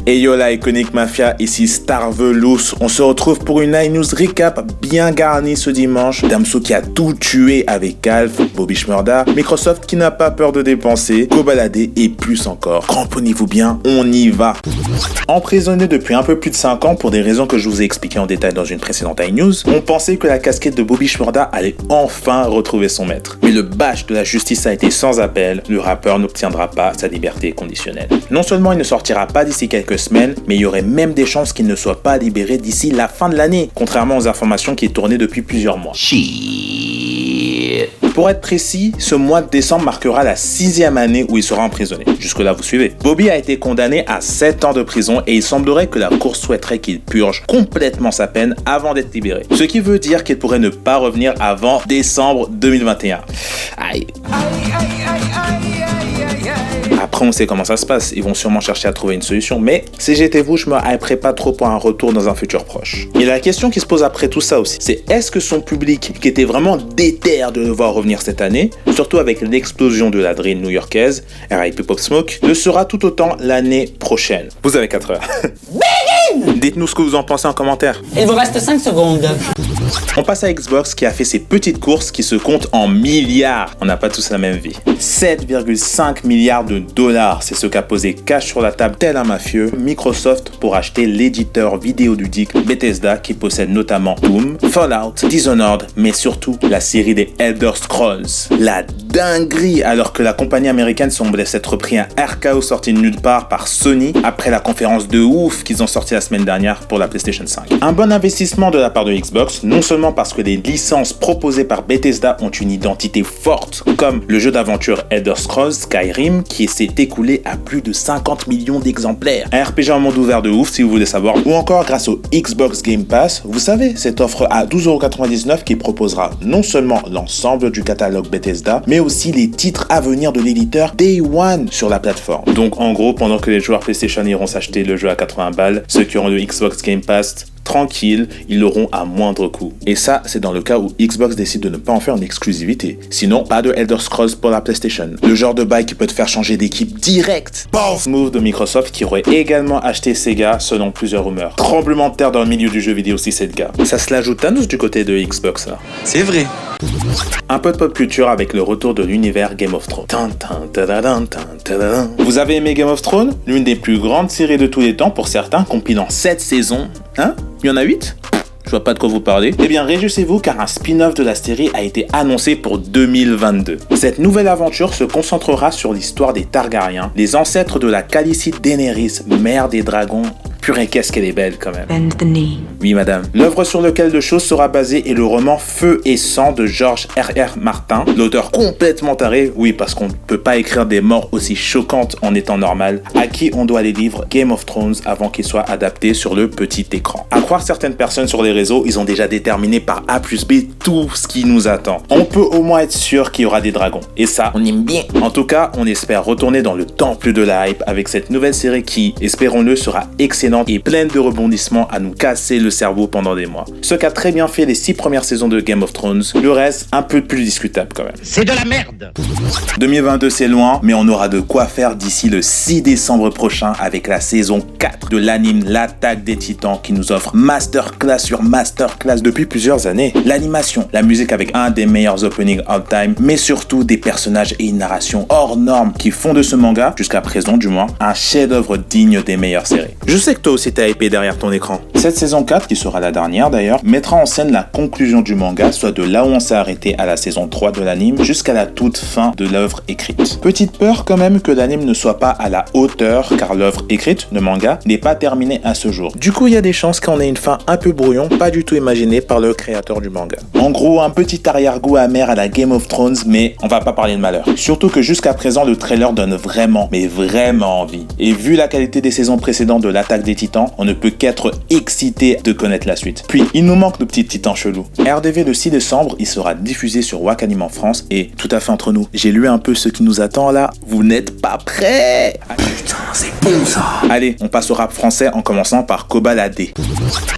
Hey yo la Iconic Mafia, ici Starvelous. On se retrouve pour une iNews recap bien garnie ce dimanche. Damso qui a tout tué avec Alf, Bobby Shmurda, Microsoft qui n'a pas peur de dépenser, go balader et plus encore. Cramponnez-vous bien, on y va. Emprisonné depuis un peu plus de 5 ans pour des raisons que je vous ai expliquées en détail dans une précédente iNews, on pensait que la casquette de Bobby Shmurda allait enfin retrouver son maître. Mais le bash de la justice a été sans appel, le rappeur n'obtiendra pas sa liberté conditionnelle. Non seulement il ne sortira pas d'ici quelques semaines, mais il y aurait même des chances qu'il ne soit pas libéré d'ici la fin de l'année, contrairement aux informations qui tournaient depuis plusieurs mois. Pour être précis, ce mois de décembre marquera la 6e année où il sera emprisonné. Jusque-là, vous suivez. Bobby a été condamné à 7 ans de prison et il semblerait que la cour souhaiterait qu'il purge complètement sa peine avant d'être libéré. Ce qui veut dire qu'il pourrait ne pas revenir avant décembre 2021. Aïe. Après, on sait comment ça se passe. Ils vont sûrement chercher à trouver une solution. Mais si j'étais vous, je me hyperais pas trop pour un retour dans un futur proche. Et la question qui se pose après tout ça aussi, c'est est-ce que son public, qui était vraiment déter de le voir revenir cette année, surtout avec l'explosion de la drill new-yorkaise, R.I.P. Pop Smoke, le sera tout autant l'année prochaine. Vous avez 4 heures. Dites-nous ce que vous en pensez en commentaire. Il vous reste 5 secondes. On passe à Xbox qui a fait ses petites courses qui se comptent en milliards. On n'a pas tous la même vie. 7,5 milliards de dollars, c'est ce qu'a posé cash sur la table tel un mafieux Microsoft pour acheter l'éditeur vidéoludique Bethesda qui possède notamment Doom, Fallout, Dishonored, mais surtout la série des Elder Scrolls. La dinguerie, alors que la compagnie américaine semblait s'être pris un RKO sorti de nulle part par Sony après la conférence de ouf qu'ils ont sorti la semaine dernière pour la PlayStation 5. Un bon investissement de la part de Xbox, non seulement parce que les licences proposées par Bethesda ont une identité forte, comme le jeu d'aventure Elder Scrolls Skyrim qui s'est écoulé à plus de 50 millions d'exemplaires. Un RPG en monde ouvert de ouf si vous voulez savoir, ou encore grâce au Xbox Game Pass, vous savez, cette offre à 12,99€ qui proposera non seulement l'ensemble du catalogue Bethesda, mais aussi les titres à venir de l'éditeur Day One sur la plateforme. Donc en gros, pendant que les joueurs PlayStation iront s'acheter le jeu à 80 balles, ceux qui auront le Xbox Game Pass, tranquille, ils l'auront à moindre coût. Et ça, c'est dans le cas où Xbox décide de ne pas en faire une exclusivité. Sinon, pas de Elder Scrolls pour la PlayStation. Le genre de bail qui peut te faire changer d'équipe direct. Boss move de Microsoft qui aurait également acheté Sega selon plusieurs rumeurs. Tremblement de terre dans le milieu du jeu vidéo si c'est le cas. Ça se l'ajoute à nous du côté de Xbox là. C'est vrai. Un peu de pop culture avec le retour de l'univers Game of Thrones. Vous avez aimé Game of Thrones? L'une des plus grandes séries de tous les temps pour certains, compilant 7 saisons. Hein? Il y en a 8? Je vois pas de quoi vous parlez. Eh bien, réjouissez-vous car un spin-off de la série a été annoncé pour 2022. Cette nouvelle aventure se concentrera sur l'histoire des Targaryens, les ancêtres de la Khaleesi Daenerys, mère des dragons. Purée, qu'est-ce qu'elle est belle quand même. Bend the knee. Oui, madame. L'œuvre sur laquelle de choses sera basée est le roman Feu et Sang de George R.R. Martin, l'auteur complètement taré, oui, parce qu'on ne peut pas écrire des morts aussi choquantes en étant normal, à qui on doit les livres Game of Thrones avant qu'ils soient adaptés sur le petit écran. À croire certaines personnes sur les réseaux, ils ont déjà déterminé par A plus B tout ce qui nous attend. On peut au moins être sûr qu'il y aura des dragons. Et ça, on aime bien. En tout cas, on espère retourner dans le temple de la hype avec cette nouvelle série qui, espérons-le, sera excellente et pleine de rebondissements à nous casser le cerveau pendant des mois. Ce qu'a très bien fait les 6 premières saisons de Game of Thrones, le reste un peu plus discutable quand même. C'est de la merde. 2022 c'est loin, mais on aura de quoi faire d'ici le 6 décembre prochain avec la saison 4 de l'anime L'Attaque des Titans qui nous offre masterclass sur masterclass depuis plusieurs années. L'animation, la musique avec un des meilleurs openings all time, mais surtout des personnages et une narration hors norme qui font de ce manga, jusqu'à présent du moins, un chef-d'œuvre digne des meilleures séries. Je sais que toi aussi t'es hypé derrière ton écran. Cette saison 4, qui sera la dernière d'ailleurs, mettra en scène la conclusion du manga, soit de là où on s'est arrêté à la saison 3 de l'anime jusqu'à la toute fin de l'œuvre écrite. Petite peur quand même que l'anime ne soit pas à la hauteur, car l'œuvre écrite, le manga, n'est pas terminée à ce jour. Du coup, il y a des chances qu'on ait une fin un peu brouillon, pas du tout imaginée par le créateur du manga. En gros, un petit arrière-goût amer à la Game of Thrones, mais on va pas parler de malheur. Surtout que jusqu'à présent, le trailer donne vraiment, mais vraiment envie. Et vu la qualité des saisons précédentes de l'Attaque des des Titans, on ne peut qu'être excité de connaître la suite. Puis, il nous manque nos petits titans chelous. RDV le 6 décembre, il sera diffusé sur Wakanim en France et tout à fait entre nous, j'ai lu un peu ce qui nous attend là. Vous n'êtes pas prêts? Putain, c'est bon ça. Allez, on passe au rap français en commençant par Kobalade.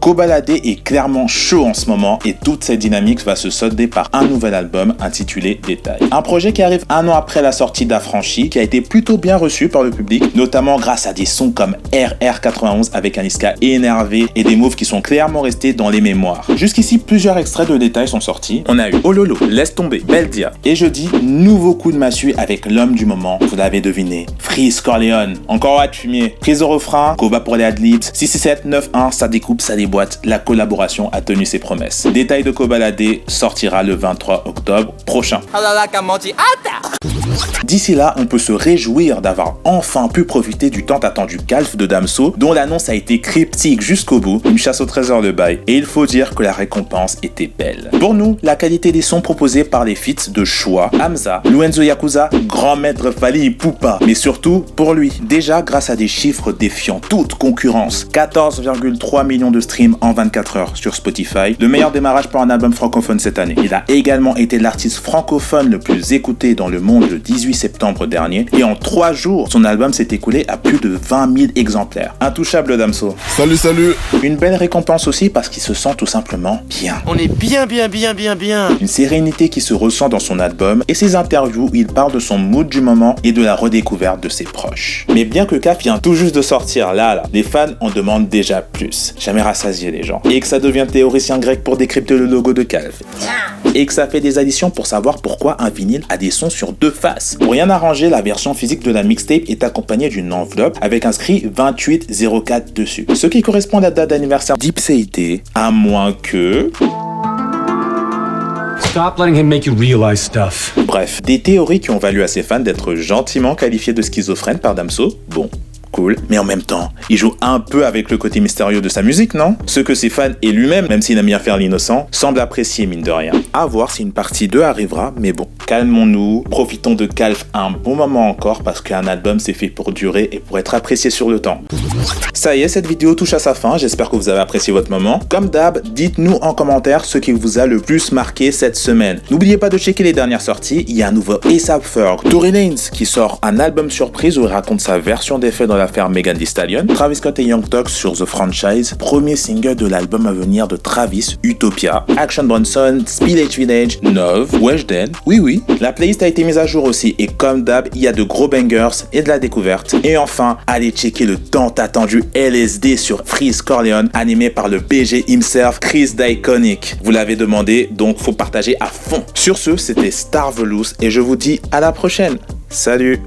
Kobalade est clairement chaud en ce moment et toute cette dynamique va se solder par un nouvel album intitulé Détail. Un projet qui arrive un an après la sortie d'Affranchi, qui a été plutôt bien reçu par le public, notamment grâce à des sons comme RR91 avec un Niska énervé et des moves qui sont clairement restés dans les mémoires. Jusqu'ici, plusieurs extraits de Détail sont sortis. On a eu Ololo, Laisse tomber, Beldia et jeudi, nouveau coup de massue avec l'homme du moment, vous l'avez deviné, Freeze Corleone. Encore hâte fumier. Prise au refrain, Koba pour les adlibs, 667 91, ça découpe, ça déboîte. La collaboration a tenu ses promesses. Détail de Kobalade sortira le 23 octobre prochain. D'ici là, on peut se réjouir d'avoir enfin pu profiter du tant attendu Calf de Damso, dont l'annonce a été cryptique jusqu'au bout, une chasse au trésor de bail, et il faut dire que la récompense était belle. Pour nous, la qualité des sons proposés par les feats de choix, Hamza, Lorenzo Yakuza, Grand Maître Fally Ipupa, mais surtout pour lui, déjà grâce à des chiffres défiant toute concurrence, 14,3 millions de streams en 24 heures sur Spotify, le meilleur démarrage pour un album francophone cette année. Il a également été l'artiste francophone le plus écouté dans le monde le 18 septembre dernier, et en 3 jours, son album s'est écoulé à plus de 20 000 exemplaires. Intouchable Damso. Salut, salut. Une belle récompense aussi parce qu'il se sent tout simplement bien. On est bien. Une sérénité qui se ressent dans son album et ses interviews où il parle de son mood du moment et de la redécouverte de ses proches. Mais bien que Calf vient tout juste de sortir là, les fans en demandent déjà plus. Jamais rassasié les gens. Et que ça devient théoricien grec pour décrypter le logo de Calf. Et que ça fait des additions pour savoir pourquoi un vinyle a des sons sur 2 faces. Pour rien arranger, la version physique de la mixtape est accompagnée d'une enveloppe avec inscrit 2804 dessus. Ce qui correspond à la date d'anniversaire d'Ipséité, à moins que... Stop letting him make you realize stuff. Bref, des théories qui ont valu à ses fans d'être gentiment qualifiés de schizophrènes par Damso. Bon, cool, mais en même temps, il joue un peu avec le côté mystérieux de sa musique, non? Ce que ses fans et lui-même, même s'il aime bien faire l'innocent, semblent apprécier mine de rien. À voir si une partie 2 arrivera, mais bon, calmons-nous, profitons de Calf un bon moment encore parce qu'un album c'est fait pour durer et pour être apprécié sur le temps. Ça y est, cette vidéo touche à sa fin, j'espère que vous avez apprécié votre moment. Comme d'hab, dites-nous en commentaire ce qui vous a le plus marqué cette semaine. N'oubliez pas de checker les dernières sorties, il y a un nouveau A$AP Ferg, Tory Lanez qui sort un album surprise où il raconte sa version des faits dans l'affaire Megan Thee Stallion, Travis Scott et Young Thug sur The Franchise, premier single de l'album à venir de Travis, Utopia, Action Bronson, Spillage Village, Nove, Weshden, oui, la playlist a été mise à jour aussi et comme d'hab, il y a de gros bangers et de la découverte. Et enfin, allez checker le tant attendu LSD sur Freeze Corleone, animé par le BG himself, Chris d'Iconic. Vous l'avez demandé, donc faut partager à fond. Sur ce, c'était Starvelous et je vous dis à la prochaine. Salut!